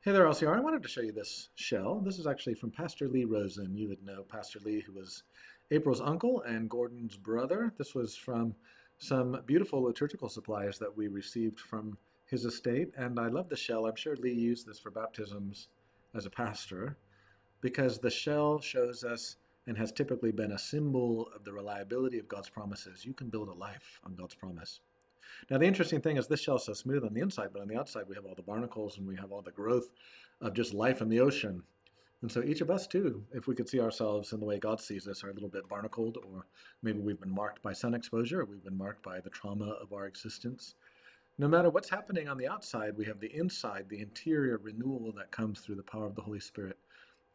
Hey there, LCR. I wanted to show you this shell. This is actually from Pastor Lee Rosen. You would know Pastor Lee, who was April's uncle and Gordon's brother. This was from some beautiful liturgical supplies that we received from his estate. And I love the shell. I'm sure Lee used this for baptisms as a pastor because the shell shows us and has typically been a symbol of the reliability of God's promises. You can build a life on God's promise. Now, the interesting thing is this shell is so smooth on the inside, but on the outside we have all the barnacles and we have all the growth of just life in the ocean. And so each of us too, if we could see ourselves in the way God sees us, are a little bit barnacled, or maybe we've been marked by sun exposure, or we've been marked by the trauma of our existence. No matter what's happening on the outside, we have the inside, the interior renewal that comes through the power of the Holy Spirit.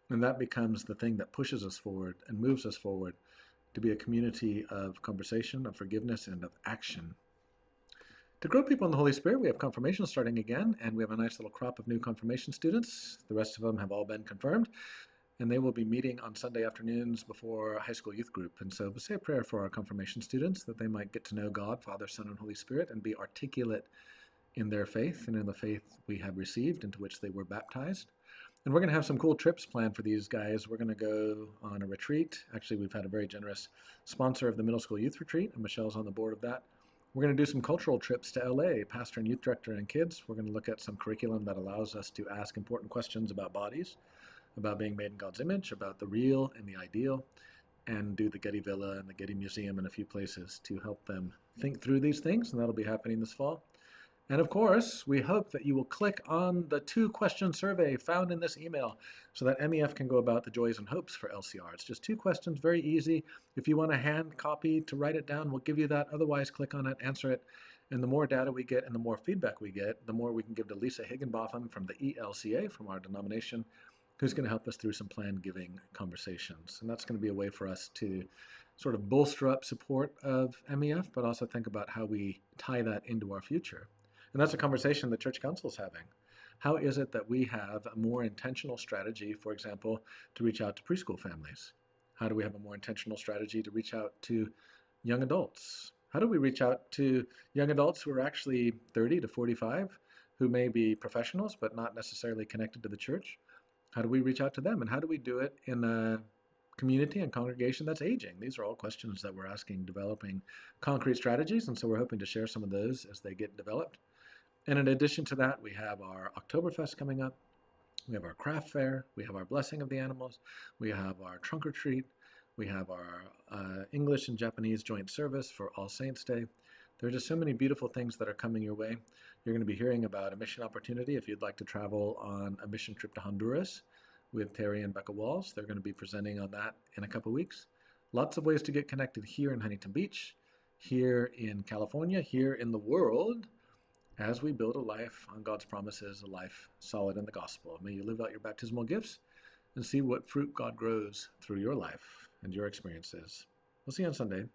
And that becomes the thing that pushes us forward and moves us forward to be a community of conversation, of forgiveness, and of action. To grow people in the Holy Spirit, we have confirmation starting again, and we have a nice little crop of new confirmation students. The rest of them have all been confirmed, and they will be meeting on Sunday afternoons before high school youth group. And so we'll say a prayer for our confirmation students that they might get to know God, Father, Son, and Holy Spirit, and be articulate in their faith and in the faith we have received into which they were baptized. And we're going to have some cool trips planned for these guys. We're going to go on a retreat. Actually, we've had a very generous sponsor of the middle school youth retreat, and Michelle's on the board of that. We're going to do some cultural trips to LA, pastor and youth director and kids. We're going to look at some curriculum that allows us to ask important questions about bodies, about being made in God's image, about the real and the ideal, and do the Getty Villa and the Getty Museum in a few places to help them think through these things, and that'll be happening this fall. And of course, we hope that you will click on the 2-question survey found in this email so that MEF can go about the joys and hopes for LCR. It's just 2 questions, very easy. If you want a hand copy to write it down, we'll give you that. Otherwise, click on it, answer it. And the more data we get and the more feedback we get, the more we can give to Lisa Higginbotham from the ELCA, from our denomination, who's going to help us through some planned giving conversations. And that's going to be a way for us to sort of bolster up support of MEF, but also think about how we tie that into our future. And that's a conversation the Church Council is having. How is it that we have a more intentional strategy, for example, to reach out to preschool families? How do we have a more intentional strategy to reach out to young adults? How do we reach out to young adults who are actually 30 to 45, who may be professionals but not necessarily connected to the church? How do we reach out to them? And how do we do it in a community and congregation that's aging? These are all questions that we're asking, developing concrete strategies, and so we're hoping to share some of those as they get developed. And in addition to that, we have our Oktoberfest coming up. We have our craft fair. We have our blessing of the animals. We have our trunk or treat. We have our English and Japanese joint service for All Saints Day. There are just so many beautiful things that are coming your way. You're going to be hearing about a mission opportunity if you'd like to travel on a mission trip to Honduras with Terry and Becca Walls. They're going to be presenting on that in a couple weeks. Lots of ways to get connected here in Huntington Beach, here in California, here in the world, as we build a life on God's promises, a life solid in the gospel. May you live out your baptismal gifts and see what fruit God grows through your life and your experiences. We'll see you on Sunday.